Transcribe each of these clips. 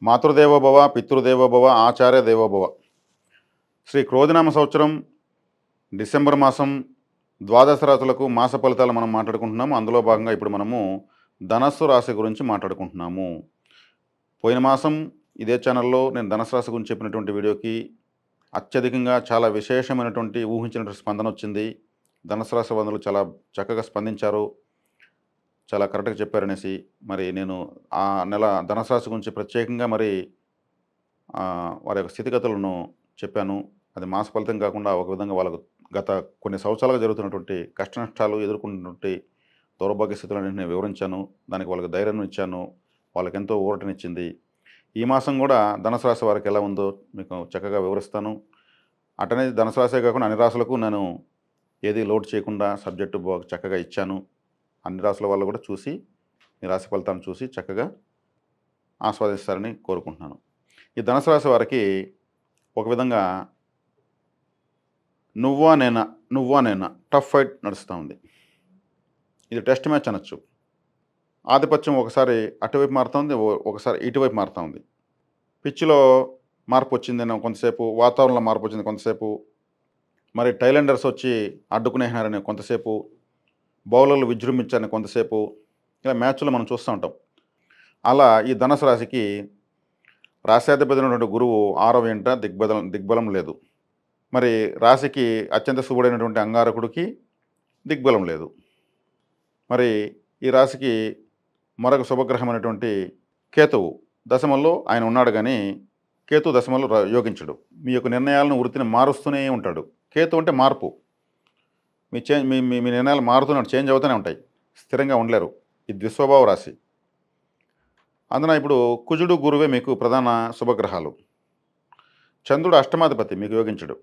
మాతృదేవోభవ, పితృదేవోభవ, ఆచార్య దేవోభవ. శ్రీ క్రోధినామ సంవత్సరం డిసెంబర్ మాసం ద్వాదశ రాశులకు మాస ఫలితాలు మనం మాట్లాడుకుంటున్నాము. అందులో భాగంగా ఇప్పుడు మనము ధనస్సు రాశి గురించి మాట్లాడుకుంటున్నాము. పోయిన మాసం ఇదే ఛానల్లో నేను ధనుసు రాశి గురించి చెప్పినటువంటి వీడియోకి అత్యధికంగా చాలా విశేషమైనటువంటి ఊహించినటువంటి స్పందన వచ్చింది. ధనుసు రాశి బంధువులు చాలా చక్కగా స్పందించారు, చాలా కరెక్ట్గా చెప్పారనేసి మరి నేను ఆ నెల ధనుసు రాశి గురించి ప్రత్యేకంగా మరి వారి యొక్క స్థితిగతులను చెప్పాను. అది మాస ఫలితం కాకుండా ఒక విధంగా వాళ్ళకు గత కొన్ని సంవత్సరాలుగా జరుగుతున్నటువంటి కష్ట నష్టాలు ఎదుర్కొన్నటువంటి దౌర్భాగ్య స్థితులన్నింటినీ నేను వివరించాను. దానికి వాళ్ళకి ధైర్యం ఇచ్చాను, వాళ్ళకి ఎంతో ఊరటనిచ్చింది. ఈ మాసం కూడా ధనుసు రాశి వారికి ఎలా ఉందో మీకు చక్కగా వివరిస్తాను. అటనే ధనుసు రాశే కాకుండా అన్ని రాశులకు నేను ఏది లోటు చేయకుండా సబ్జెక్టు చక్కగా ఇచ్చాను. అన్ని రాశుల వాళ్ళు కూడా చూసి ఈ రాశి ఫలితాలను చూసి చక్కగా ఆస్వాదిస్తారని కోరుకుంటున్నాను. ఈ ధనుసు రాశి వారికి ఒక విధంగా నువ్వా నేనా టఫ్ ఫైట్ నడుస్తూ ఉంది. ఇది టెస్ట్ మ్యాచ్ అనొచ్చు. ఆధిపత్యం ఒకసారి అటువైపు మారుతుంది, ఒకసారి ఇటువైపు మారుతూ ఉంది. పిచ్చిలో మార్పు వచ్చిందేమో కొంతసేపు, వాతావరణంలో మార్పు వచ్చింది కొంతసేపు, మరి టైలెండర్స్ వచ్చి అడ్డుకునేసినారని కొంతసేపు, బౌలర్లు విజృంభించారని కొంతసేపు, ఇలా మ్యాచ్లో మనం చూస్తూ ఉంటాం. అలా ఈ ధనుసు రాశికి రాశ్యాధిపతి అయినటువంటి గురువు 6వ ఇంట దిగ్బలం లేదు. మరి రాశికి అత్యంత శుభుడైనటువంటి అంగారకుడికి దిగ్బలం లేదు. మరి ఈ రాశికి మరొక శుభగ్రహమైనటువంటి కేతువు దశమంలో ఆయన ఉన్నాడు, కానీ కేతు దశమంలో యోగించడు. మీ యొక్క నిర్ణయాలను వృత్తిని మారుస్తూనే ఉంటాడు. కేతు అంటే మార్పు. మీ నిర్ణయాలు మారుతున్నాడు, చేంజ్ అవుతూనే ఉంటాయి, స్థిరంగా ఉండలేరు. ఈ ద్విస్వభావ రాశి. అందున ఇప్పుడు కుజుడు గురువే మీకు ప్రధాన శుభగ్రహాలు. చంద్రుడు అష్టమాధిపతి, మీకు యోగించడు.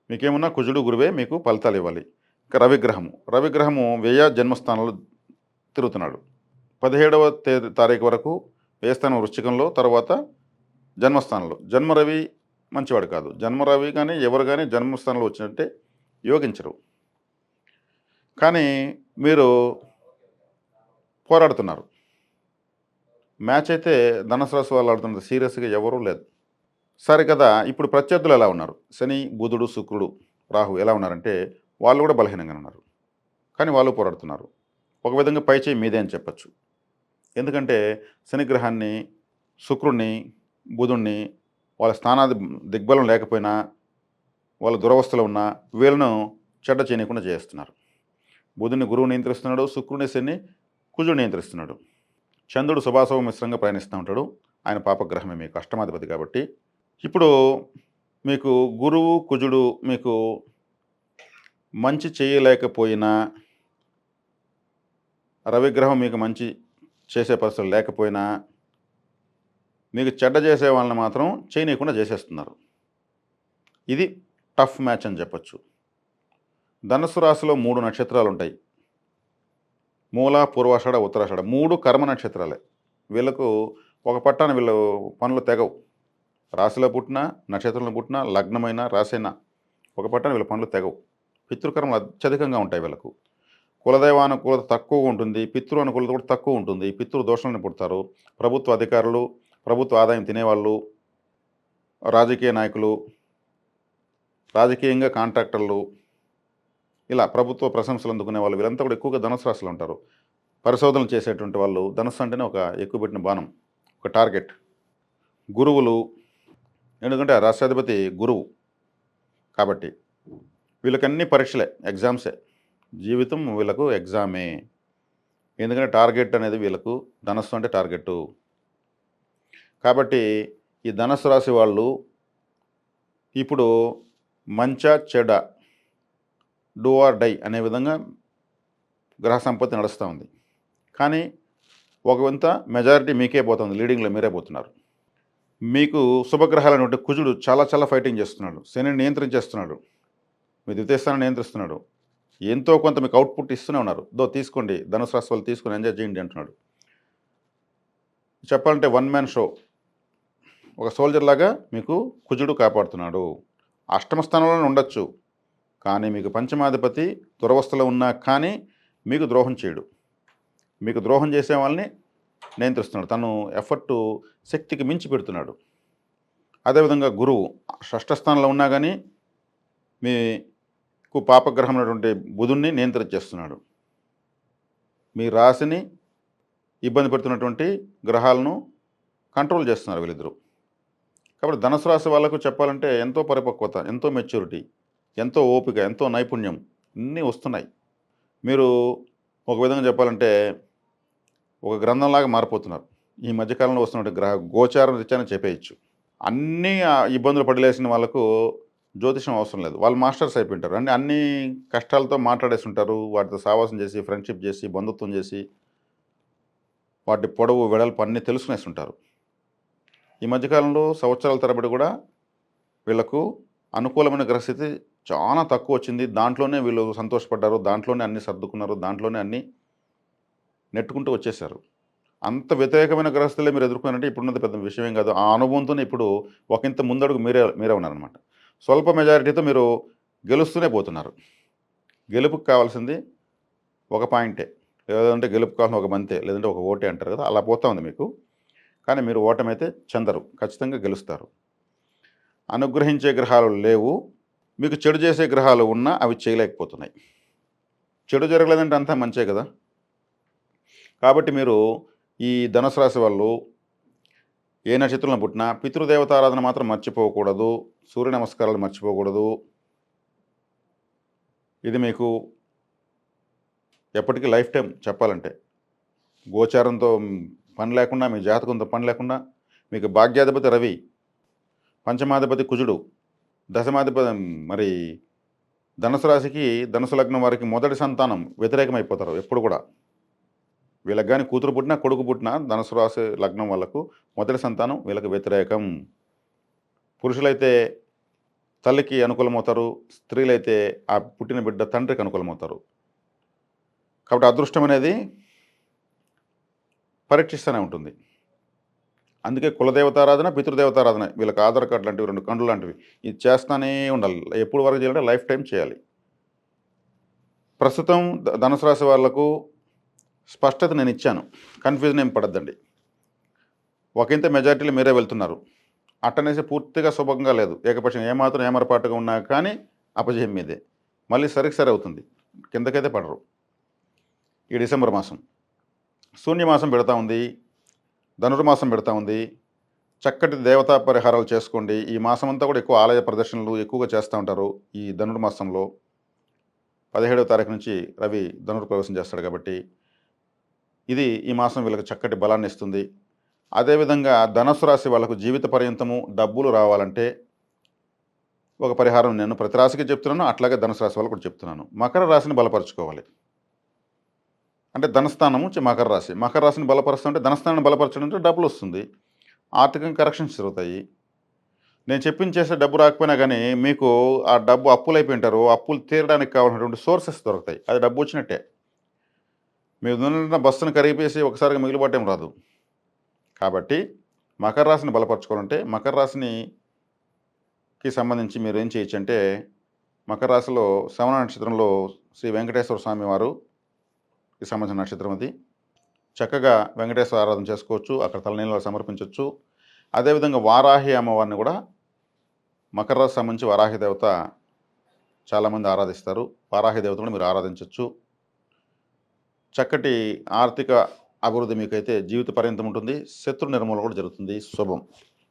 మీకేమున్నా కుజుడు గురువే మీకు ఫలితాలు ఇవ్వాలి. ఇక రవిగ్రహము వ్యయ జన్మస్థానంలో తిరుగుతున్నాడు. 17వ తారీఖు వరకు వ్యయస్థానం వృశ్చికంలో, తర్వాత జన్మస్థానంలో. జన్మరవి మంచివాడు కాదు. జన్మరవి కానీ ఎవరు కానీ జన్మస్థానంలో వచ్చినట్టే యోగించరు. కానీ మీరు పోరాడుతున్నారు. మ్యాచ్ అయితే ధనుసు రాశి వాళ్ళు ఆడుతున్నది సీరియస్గా ఎవరూ లేదు. సరే కదా, ఇప్పుడు ప్రత్యర్థులు ఎలా ఉన్నారు? శని, బుధుడు, శుక్రుడు, రాహు ఎలా ఉన్నారంటే వాళ్ళు కూడా బలహీనంగా ఉన్నారు, కానీ వాళ్ళు పోరాడుతున్నారు. ఒక విధంగా పైచేయి మీదే అని చెప్పచ్చు. ఎందుకంటే శనిగ్రహాన్ని, శుక్రుడిని, బుధుడిని వాళ్ళ స్థానాది దిగ్బలం లేకపోయినా, వాళ్ళ దురవస్థలో ఉన్నా వీళ్ళను చెడ్డ చేయకుండా చేస్తున్నారు. బుధుని గురువు నియంత్రిస్తున్నాడు, శుక్రుని శని కుజుడు నియంత్రిస్తున్నాడు. చంద్రుడు శుభాశుభ మిశ్రంగా ప్రయాణిస్తూ ఉంటాడు. ఆయన పాపగ్రహమే మీకు అష్టమాధిపతి కాబట్టి. ఇప్పుడు మీకు గురువు కుజుడు మీకు మంచి చేయలేకపోయినా, రవిగ్రహం మీకు మంచి చేసే పరిస్థితులు లేకపోయినా, మీకు చెడ్డ చేసే వాళ్ళని మాత్రం చేయనీయకుండా చేసేస్తున్నారు. ఇది టఫ్ మ్యాచ్ అని చెప్పచ్చు. ధనుసు రాశిలో 3 నక్షత్రాలు ఉంటాయి. మూల, పూర్వాషాఢ, ఉత్తరాషాఢ 3 కర్మ నక్షత్రాలే. వీళ్ళకు ఒక పట్టాన వీళ్ళు పనులు తెగవు. రాశిలో పుట్టినా, నక్షత్రంలో పుట్టినా, లగ్నమైన రాశైనా ఒక పట్టాన వీళ్ళ పనులు తెగవు. పితృకర్మలు అత్యధికంగా ఉంటాయి వీళ్ళకు. కులదైవానుకూలత తక్కువ ఉంటుంది, పితృ అనుకూలత కూడా తక్కువ ఉంటుంది. పితృ దోషాలను పుడతారు. ప్రభుత్వ అధికారులు, ప్రభుత్వ ఆదాయం తినేవాళ్ళు, రాజకీయ నాయకులు, రాజకీయంగా కాంట్రాక్టర్లు, ఇలా ప్రభుత్వ ప్రశంసలు అందుకునే వాళ్ళు వీళ్ళంతా కూడా ఎక్కువగా ధనుసు రాశిలో ఉంటారు. పరిశోధనలు చేసేటువంటి వాళ్ళు ధనుసు అంటేనే ఒక ఎక్కువ పెట్టిన బాణం, ఒక టార్గెట్. గురువులు, ఎందుకంటే రాష్ట్రాధిపతి గురువు కాబట్టి వీళ్ళకన్నీ పరీక్షలే, ఎగ్జామ్సే. జీవితం వీళ్ళకు ఎగ్జామే. ఎందుకంటే టార్గెట్ అనేది వీళ్ళకు ధనస్సు అంటే టార్గెట్టు. కాబట్టి ఈ ధనుసు రాశి వాళ్ళు ఇప్పుడు మంచా చెడ, డూ ఆర్ డై అనే విధంగా గ్రహ సంపత్తి నడుస్తూ ఉంది. కానీ ఒక వింత మెజారిటీ మీకే పోతుంది, లీడింగ్లో మీరే పోతున్నారు. మీకు శుభగ్రహాలైనటువంటి కుజుడు చాలా చాలా ఫైటింగ్ చేస్తున్నాడు. శనిని నియంత్రించేస్తున్నాడు, మీ ద్వితీయ స్థానాన్ని నియంత్రిస్తున్నాడు. ఎంతో కొంత మీకు అవుట్పుట్ ఇస్తూనే ఉన్నారు. తీసుకోండి, ధనుసు రాశి వాళ్ళు తీసుకొని ఎంజాయ్ చేయండి అంటున్నాడు. చెప్పాలంటే వన్ మ్యాన్ షో. ఒక సోల్జర్ లాగా మీకు కుజుడు కాపాడుతున్నాడు. అష్టమ స్థానంలోనే ఉండొచ్చు, కానీ మీకు పంచమాధిపతి దురవస్థలో ఉన్నా కానీ మీకు ద్రోహం చేయడు. మీకు ద్రోహం చేసే వాళ్ళని నియంత్రిస్తున్నాడు. తను ఎఫర్టు శక్తికి మించి పెడుతున్నాడు. అదేవిధంగా గురువు షష్ఠ స్థానంలో ఉన్నా గానీ మీకు పాపగ్రహం అయినటువంటి బుధుడిని నియంత్రించేస్తున్నాడు. మీ రాశిని ఇబ్బంది పెడుతున్నటువంటి గ్రహాలను కంట్రోల్ చేస్తున్నారు వీళ్ళిద్దరూ. కాబట్టి ధనుసు రాశి వాళ్ళకు చెప్పాలంటే ఎంతో పరిపక్వత, ఎంతో మెచ్యూరిటీ, ఎంతో ఓపిక, ఎంతో నైపుణ్యం అన్నీ వస్తున్నాయి. మీరు ఒక విధంగా చెప్పాలంటే ఒక గ్రంథంలాగా మారిపోతున్నారు. ఈ మధ్యకాలంలో వస్తున్నటువంటి గోచారం రీత్యానే చెప్పేయచ్చు. అన్నీ ఇబ్బందులు పడలేసిన వాళ్ళకు జ్యోతిషం అవసరం లేదు. వాళ్ళు మాస్టర్స్ అయిపోయింటారు. అన్ని కష్టాలతో మాట్లాడేసి ఉంటారు. వాటితో సావాసం చేసి, ఫ్రెండ్షిప్ చేసి, బంధుత్వం చేసి, వాటి పొడవు, వెడల్పు అన్నీ తెలుసుకునేసి ఉంటారు. ఈ మధ్యకాలంలో సంవత్సరాల తరబడి కూడా వీళ్ళకు అనుకూలమైన గ్రహస్థితి చాలా తక్కువ వచ్చింది. దాంట్లోనే వీళ్ళు సంతోషపడ్డారు. దాంట్లోనే అన్నీ సర్దుకున్నారు. దాంట్లోనే అన్నీ నెట్టుకుంటూ వచ్చేసారు. అంత వ్యతిరేకమైన గ్రహస్థితులే మీరు ఎదుర్కొన్నారంటే ఇప్పుడున్నది పెద్ద విషయం కాదు. ఆ అనుభవంతోనే ఇప్పుడు ఒకంత ముందడుగు మీరే ఉన్నారనమాట. స్వల్ప మెజారిటీతో మీరు గెలుస్తూనే పోతున్నారు. గెలుపుకి కావాల్సింది ఒక పాయింటే. లేదంటే గెలుపు కావాల్సిన ఒక బంతే, లేదంటే ఒక ఓటే అంటారు కదా, అలా పోతా ఉంది మీకు. కానీ మీరు ఓటమైతే చెందరు. ఖచ్చితంగా గెలుస్తారు. అనుగ్రహించే గ్రహాలు లేవు. మీకు చెడు చేసే గ్రహాలు ఉన్నా అవి చేయలేకపోతున్నాయి. చెడు జరగలేదంటే అంతా మంచే కదా. కాబట్టి మీరు ఈ ధనుసు రాశి వాళ్ళు ఏ నక్షత్రంలో పుట్టినా పితృదేవతారాధన మాత్రం మర్చిపోకూడదు. సూర్య నమస్కారాలు మర్చిపోకూడదు. ఇది మీకు ఎప్పటికీ లైఫ్ టైం చెప్పాలంటే. గోచారంతో పని లేకుండా, మీ జాతకంతో పని లేకుండా, మీకు భాగ్యాధిపతి రవి, పంచమాధిపతి కుజుడు, దశమాధిపతి మరి ధనుసు రాశికి, ధనుసు లగ్నం వారికి మొదటి సంతానం వ్యతిరేకమైపోతారు ఎప్పుడు కూడా. వీళ్ళకి కానీ కూతురు పుట్టినా, కొడుకు పుట్టినా ధనుసు రాశి లగ్నం వాళ్ళకు మొదటి సంతానం వీళ్ళకి వ్యతిరేకం. పురుషులైతే తల్లికి అనుకూలమవుతారు. స్త్రీలైతే ఆ పుట్టిన బిడ్డ తండ్రికి అనుకూలమవుతారు. కాబట్టి అదృష్టం అనేది పరీక్షిస్తూనే ఉంటుంది. అందుకే కులదేవతారాధన, పితృదేవతారాధన వీళ్ళకి ఆధార్ కార్డు లాంటివి, 2 కండ్లు లాంటివి ఇది చేస్తూనే ఉండాలి. ఎప్పుడు వరకు చేయాలంటే లైఫ్ టైం చేయాలి. ప్రస్తుతం ధనుసు రాశి వాళ్లకు స్పష్టత నేను ఇచ్చాను. కన్ఫ్యూజన్ ఏం పడద్దండి. ఒకంత మెజారిటీలో మీరే వెళ్తున్నారు. అట్టనేసి పూర్తిగా శుభంగా లేదు. ఏకపక్షం ఏమాత్రం ఏమరపాటుగా ఉన్నా కానీ అపజయం మీదే. మళ్ళీ సరి అవుతుంది. కిందకైతే పడరు. ఈ డిసెంబర్ మాసం శూన్యమాసం పెడతా ఉంది. ధనుర్మాసం పెడతా ఉంది. చక్కటి దేవతా పరిహారాలు చేసుకోండి. ఈ మాసం అంతా కూడా ఎక్కువ ఆలయ ప్రదర్శనలు ఎక్కువగా చేస్తూ ఉంటారు. ఈ ధనుర్మాసంలో 17వ తారీఖు నుంచి రవి ప్రవేశం చేస్తాడు కాబట్టి ఇది ఈ మాసం వీళ్ళకి చక్కటి బలాన్ని ఇస్తుంది. అదేవిధంగా ధనుసు రాశి వాళ్ళకు జీవిత పర్యంతము డబ్బులు రావాలంటే ఒక పరిహారం నేను ప్రతి రాశికి చెప్తున్నాను. అట్లాగే ధనుసు రాశి వాళ్ళకు కూడా చెప్తున్నాను. మకర రాశిని బలపరచుకోవాలి. అంటే ధనస్థానము మకర రాశి. మకర రాశిని బలపరుస్తుంటే ధనస్థానాన్ని బలపరచడం అంటే డబ్బులు వస్తుంది. ఆర్థికంగా కరెక్షన్స్ జరుగుతాయి. నేను చెప్పింది చేసే డబ్బు రాకపోయినా కానీ మీకు ఆ డబ్బు అప్పులు అయిపోయింటారు. అప్పులు తీరడానికి కావాల్సినటువంటి సోర్సెస్ దొరుకుతాయి. అది డబ్బు వచ్చినట్టే. మీరు ఉన్న బస్సును కరిగిపేసి ఒకసారిగా మిగిలిపట్టేం రాదు. కాబట్టి మకర రాశిని బలపరచుకోవాలంటే మకర రాశికి సంబంధించి మీరు ఏం చేయొచ్చు అంటే మకర రాశిలో శ్రవణ నక్షత్రంలో శ్రీ వెంకటేశ్వర స్వామి వారుకి సంబంధించిన నక్షత్రం అది. చక్కగా వెంకటేశ్వర ఆరాధన చేసుకోవచ్చు. అక్కడ తలనీళ్ళు సమర్పించవచ్చు. అదేవిధంగా వారాహి అమ్మవారిని కూడా మకర రాశి సంబంధించి వారాహి దేవత చాలామంది ఆరాధిస్తారు. వారాహి దేవత కూడా మీరు ఆరాధించవచ్చు. చక్కటి ఆర్థిక అభివృద్ధి మీకైతే జీవిత పర్యంతం ఉంటుంది. శత్రు నిర్మూలన కూడా జరుగుతుంది. శుభం.